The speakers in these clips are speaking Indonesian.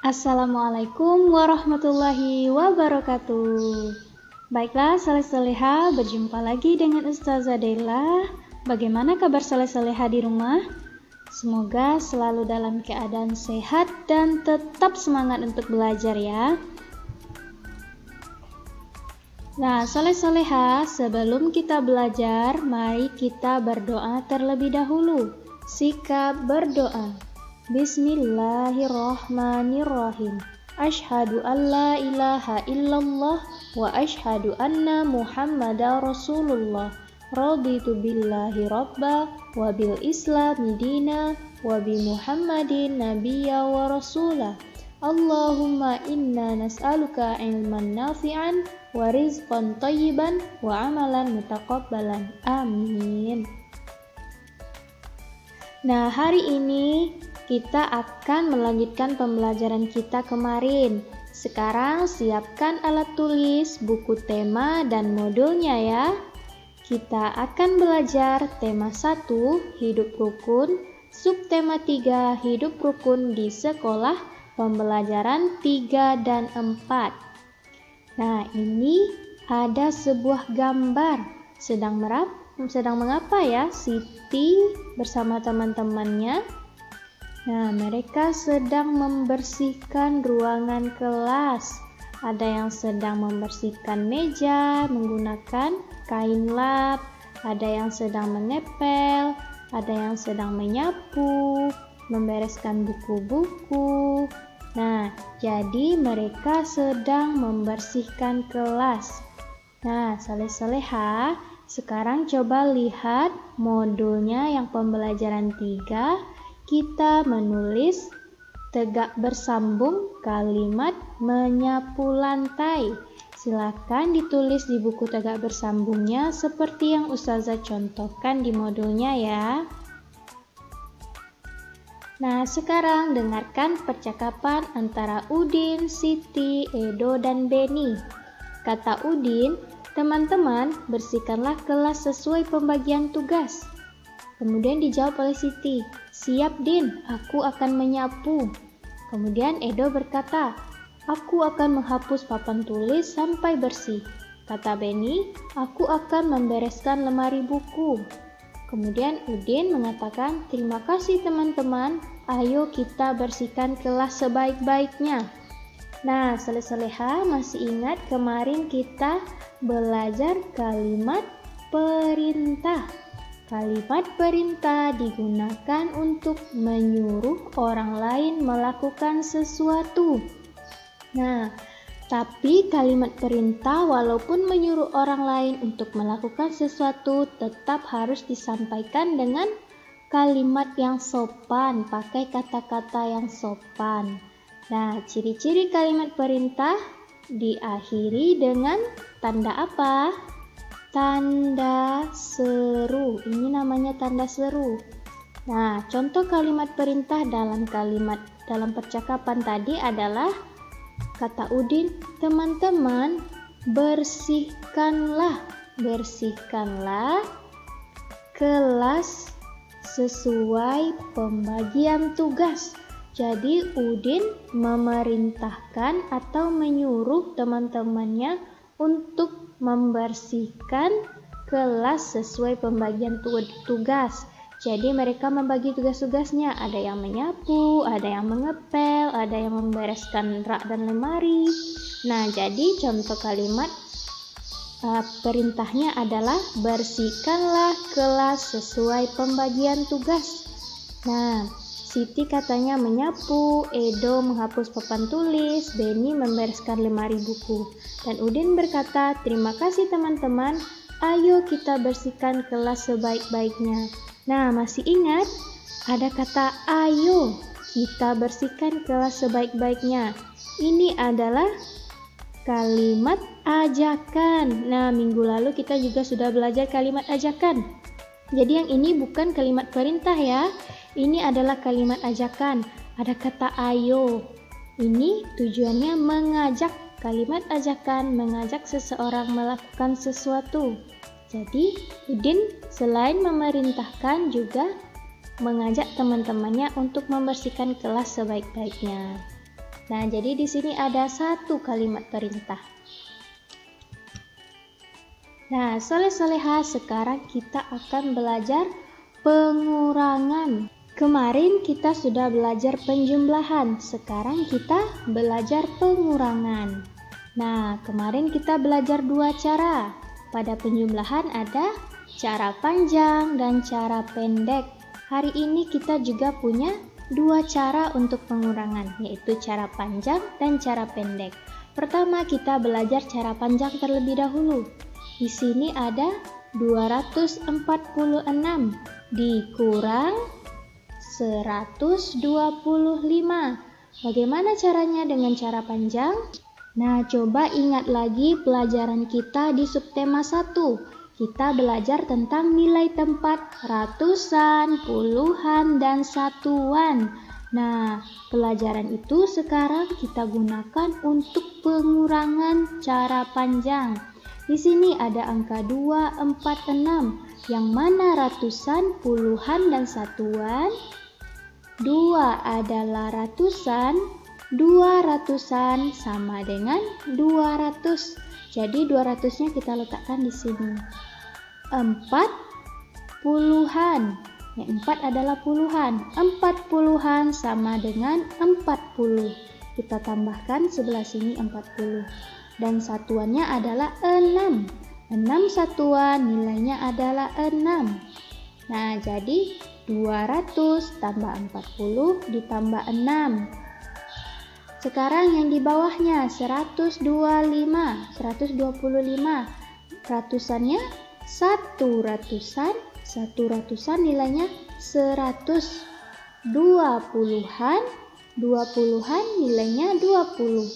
Assalamualaikum warahmatullahi wabarakatuh. Baiklah, Saleh-Saleha, berjumpa lagi dengan Ustazah Della. Bagaimana kabar Saleh-Saleha di rumah? Semoga selalu dalam keadaan sehat dan tetap semangat untuk belajar ya. Nah, Saleh-Saleha, sebelum kita belajar, mari kita berdoa terlebih dahulu. Sikap berdoa. Bismillahirrahmanirrahim. Asyhadu an la ilaha illallah wa asyhadu anna Muhammadar Rasulullah. Raditu billahi rabba wa bil islami dina wa bi Muhammadin nabiyya wa rasulah. Allahumma inna nas'aluka ilman nafi'an wa rizqan thayyiban wa amalan mutaqabbalan. Amin. Nah, hari ini kita akan melanjutkan pembelajaran kita kemarin. Sekarang siapkan alat tulis, buku tema, dan modulnya ya. Kita akan belajar tema 1, hidup rukun, subtema 3, hidup rukun di sekolah, pembelajaran 3 dan 4. Nah, ini ada sebuah gambar. Sedang mengapa ya Siti bersama teman-temannya? Nah, mereka sedang membersihkan ruangan kelas. Ada yang sedang membersihkan meja menggunakan kain lap, ada yang sedang mengepel, ada yang sedang menyapu, membereskan buku-buku. Nah, jadi mereka sedang membersihkan kelas. Nah, Saleh-Saleha, sekarang coba lihat modulnya yang pembelajaran 3. Kita menulis tegak bersambung kalimat menyapu lantai. Silakan ditulis di buku tegak bersambungnya seperti yang Ustazah contohkan di modulnya ya. Nah, sekarang dengarkan percakapan antara Udin, Siti, Edo, dan Beni. Kata Udin, "Teman-teman, bersihkanlah kelas sesuai pembagian tugas." Kemudian dijawab oleh Siti, "Siap Din, aku akan menyapu." Kemudian Edo berkata, "Aku akan menghapus papan tulis sampai bersih." Kata Beni, "Aku akan membereskan lemari buku." Kemudian Udin mengatakan, "Terima kasih teman-teman, ayo kita bersihkan kelas sebaik-baiknya." Nah, Saleh-Saleha masih ingat kemarin kita belajar kalimat perintah. Kalimat perintah digunakan untuk menyuruh orang lain melakukan sesuatu. Nah, tapi kalimat perintah walaupun menyuruh orang lain untuk melakukan sesuatu tetap harus disampaikan dengan kalimat yang sopan, pakai kata-kata yang sopan. Nah, ciri-ciri kalimat perintah diakhiri dengan tanda apa? Tanda seru. Ini namanya tanda seru. Nah, contoh kalimat perintah dalam percakapan tadi adalah kata Udin, "Teman-teman, bersihkanlah kelas sesuai pembagian tugas." Jadi Udin memerintahkan atau menyuruh teman-temannya untuk membersihkan kelas sesuai pembagian tugas. Jadi mereka membagi tugas-tugasnya, ada yang menyapu, ada yang mengepel, ada yang membereskan rak dan lemari. Nah, jadi contoh kalimat perintahnya adalah bersihkanlah kelas sesuai pembagian tugas. Nah, Siti katanya menyapu, Edo menghapus papan tulis, Beni membereskan lemari buku. Dan Udin berkata, "Terima kasih teman-teman, ayo kita bersihkan kelas sebaik-baiknya." Nah, masih ingat? Ada kata ayo, kita bersihkan kelas sebaik-baiknya. Ini adalah kalimat ajakan. Nah, minggu lalu kita juga sudah belajar kalimat ajakan. Jadi yang ini bukan kalimat perintah ya. Ini adalah kalimat ajakan. Ada kata ayo. Ini tujuannya mengajak. Kalimat ajakan mengajak seseorang melakukan sesuatu. Jadi, Udin selain memerintahkan juga mengajak teman-temannya untuk membersihkan kelas sebaik-baiknya. Nah, jadi di sini ada satu kalimat perintah. Nah, soleh-soleha, sekarang kita akan belajar pengurangan. Kemarin kita sudah belajar penjumlahan, sekarang kita belajar pengurangan. Nah, kemarin kita belajar dua cara. Pada penjumlahan ada cara panjang dan cara pendek. Hari ini kita juga punya dua cara untuk pengurangan, yaitu cara panjang dan cara pendek. Pertama, kita belajar cara panjang terlebih dahulu. Di sini ada 246 dikurang 125. Bagaimana caranya dengan cara panjang? Nah, coba ingat lagi pelajaran kita di subtema 1. Kita belajar tentang nilai tempat ratusan, puluhan, dan satuan. Nah, pelajaran itu sekarang kita gunakan untuk pengurangan cara panjang. Di sini ada angka 246, yang mana ratusan, puluhan, dan satuan. 2 adalah ratusan, 2 ratusan sama dengan 200. Jadi 200-nya kita letakkan di sini. 4 puluhan. Yang 4 adalah puluhan. 4 puluhan sama dengan 40. Kita tambahkan sebelah sini 40. Dan satuannya adalah 6. 6 satuan nilainya adalah 6. Nah, jadi 200 tambah 40 ditambah 6. Sekarang yang di bawahnya 125. Ratusannya 1 ratusan. 1 ratusan nilainya 100. 20-an. 20-an nilainya 20.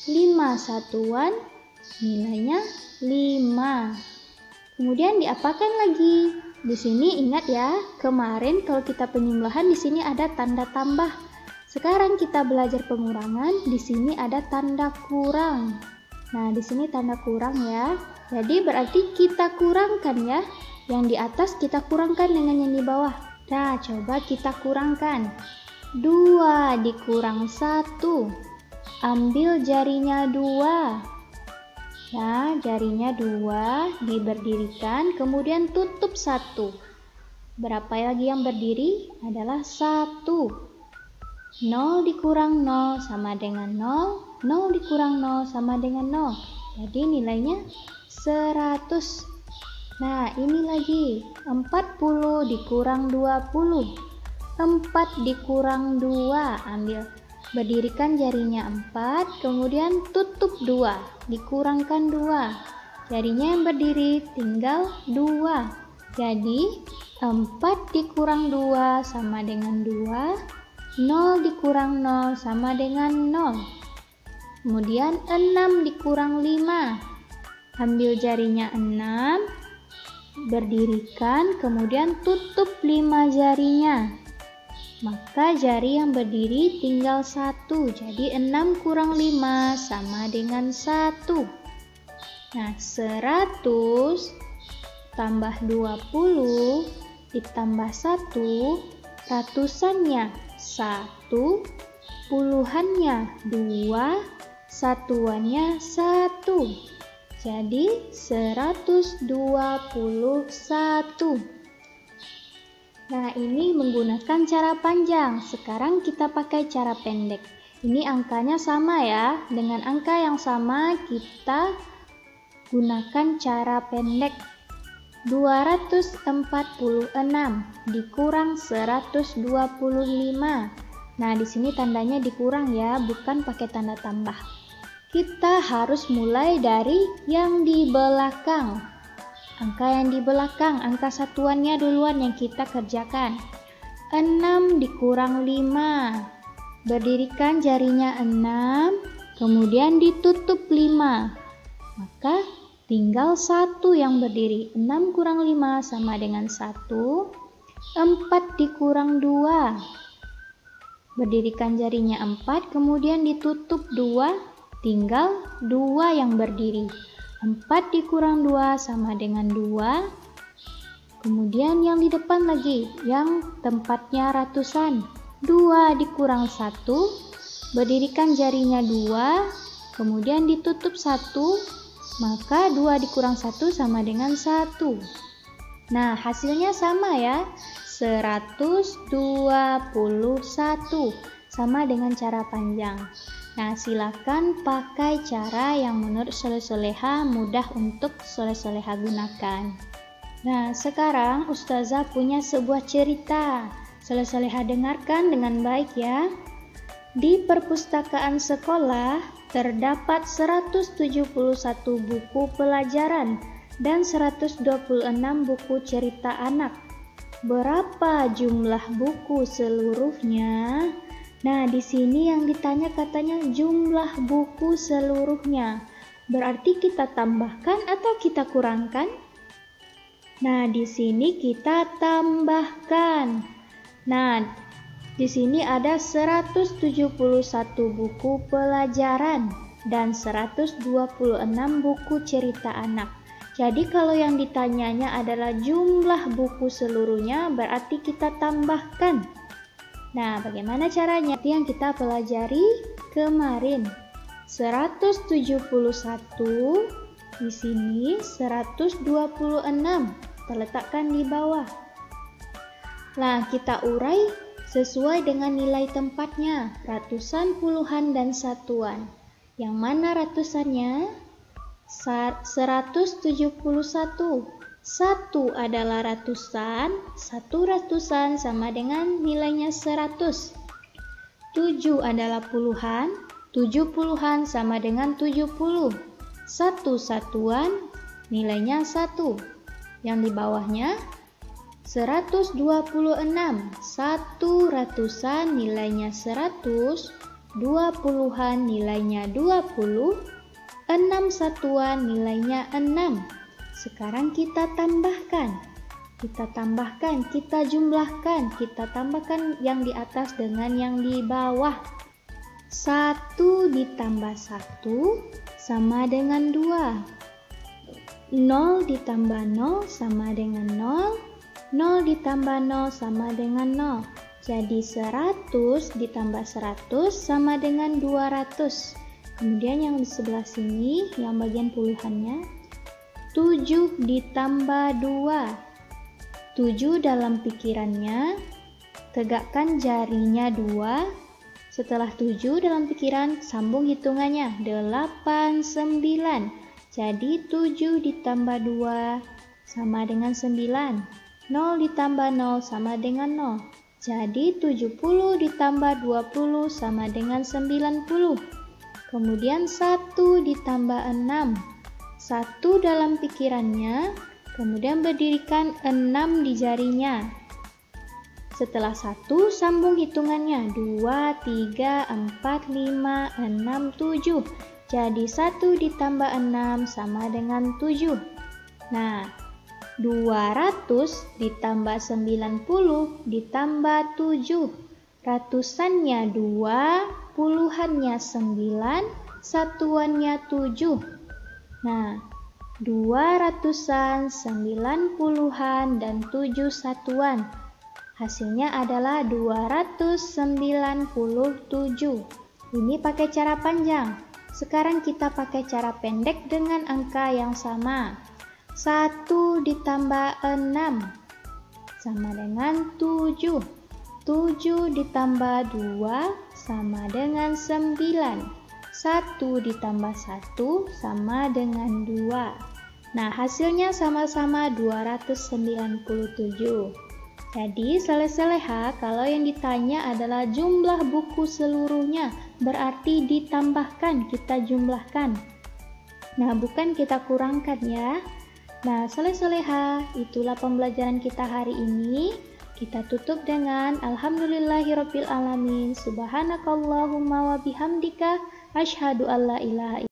5 satuan nilainya 5. Kemudian diapakan lagi? Di sini ingat ya, kemarin kalau kita penjumlahan di sini ada tanda tambah. Sekarang kita belajar pengurangan, di sini ada tanda kurang. Nah, di sini tanda kurang ya. Jadi berarti kita kurangkan ya. Yang di atas kita kurangkan dengan yang di bawah. Nah, coba kita kurangkan. 2 dikurang 1. Ambil jarinya 2. Nah, jarinya 2 diberdirikan, kemudian tutup 1. Berapa lagi yang berdiri? Adalah 1. 0 dikurang 0 sama dengan 0. 0 dikurang 0 sama dengan 0. Jadi nilainya 100. Nah, ini lagi. 40 dikurang 20. 4 dikurang 2. Berdirikan jarinya 4, kemudian tutup 2. Dikurangkan 2. Jarinya yang berdiri tinggal 2. Jadi 4 dikurang 2 sama dengan 2. 0 dikurang 0 sama dengan 0. Kemudian 6 dikurang 5. Ambil jarinya 6. Berdirikan, kemudian tutup 5 jarinya. Maka jari yang berdiri tinggal 1. Jadi 6 kurang 5 sama dengan 1. Nah, 100 tambah 20 ditambah 1. Ratusannya 1, puluhannya 2, satuannya 1. Jadi 121. Nah, ini menggunakan cara panjang. Sekarang kita pakai cara pendek. Ini angkanya sama ya. Dengan angka yang sama kita gunakan cara pendek. 246 dikurang 125. Nah, di sini tandanya dikurang ya, bukan pakai tanda tambah. Kita harus mulai dari yang di belakang. Angka yang di belakang, angka satuannya duluan yang kita kerjakan. 6 dikurang 5. Berdirikan jarinya 6, kemudian ditutup 5. Maka tinggal 1 yang berdiri. 6 kurang 5 sama dengan 1. 4 dikurang 2. Berdirikan jarinya 4, kemudian ditutup 2. Tinggal 2 yang berdiri. 4 dikurang 2 sama dengan 2. Kemudian yang di depan lagi, yang tempatnya ratusan. 2 dikurang 1. berdirikan jarinya 2, kemudian ditutup 1, maka 2 dikurang 1 sama dengan 1. Nah, hasilnya sama ya, 121, sama dengan cara panjang. Nah, silakan pakai cara yang menurut soleh-soleha mudah untuk soleh-soleha gunakan. Nah, sekarang Ustazah punya sebuah cerita. Soleh-soleha dengarkan dengan baik ya. Di perpustakaan sekolah terdapat 171 buku pelajaran dan 126 buku cerita anak. Berapa jumlah buku seluruhnya? Nah, di sini yang ditanya katanya jumlah buku seluruhnya. Berarti kita tambahkan atau kita kurangkan? Nah, di sini kita tambahkan. Nah, di sini ada 171 buku pelajaran dan 126 buku cerita anak. Jadi kalau yang ditanyanya adalah jumlah buku seluruhnya, berarti kita tambahkan. Nah, bagaimana caranya? Itu yang kita pelajari kemarin. 171, di sini 126, terletakkan di bawah. Nah, kita urai sesuai dengan nilai tempatnya, ratusan, puluhan, dan satuan. Yang mana ratusannya? 171. 1 adalah ratusan, 1 ratusan sama dengan nilainya 100. 7 adalah puluhan, 7 puluhan sama dengan 70. 1 satuan, nilainya 1. Yang di bawahnya 126, 1 ratusan nilainya 100, 2 puluhan nilainya 20, 6 satuan nilainya 6. Sekarang kita tambahkan, kita jumlahkan, kita tambahkan yang di atas dengan yang di bawah. 1 ditambah 1 sama dengan 2. 0 ditambah 0 sama dengan 0. 0 ditambah 0 sama dengan 0. Jadi 100 ditambah 100 sama dengan 200. Kemudian yang di sebelah sini, yang bagian puluhannya, 7 ditambah 2. 7 dalam pikirannya, tegakkan jarinya 2. Setelah 7 dalam pikiran, sambung hitungannya, 8, 9. Jadi 7 ditambah 2 sama dengan 9. 0 ditambah 0 sama dengan 0. Jadi 70 ditambah 20 sama dengan 90. Kemudian 1 ditambah 6. 1 dalam pikirannya, kemudian berdirikan 6 di jarinya. Setelah 1, sambung hitungannya, 2, 3, 4, 5, 6, 7. Jadi 1 ditambah 6 sama dengan 7. Nah, 200 ditambah 90 ditambah 7. Ratusannya 2, puluhannya 9, satuannya 7. Nah, 2 ratusan, 9 puluhan, dan 7 satuan. Hasilnya adalah 297. Ini pakai cara panjang. Sekarang kita pakai cara pendek dengan angka yang sama. 1 ditambah 6 sama dengan 7. 7 ditambah 2 sama dengan 9. 1 ditambah 1 sama dengan 2. Nah, hasilnya sama-sama 297. Jadi, soleh-soleha, kalau yang ditanya adalah jumlah buku seluruhnya, berarti ditambahkan, kita jumlahkan. Nah, bukan kita kurangkan ya. Nah, soleh-soleha, itulah pembelajaran kita hari ini. Kita tutup dengan Alhamdulillahirabbil alamin. Subhanakallahumma wa bihamdika asyhadu alla ilaha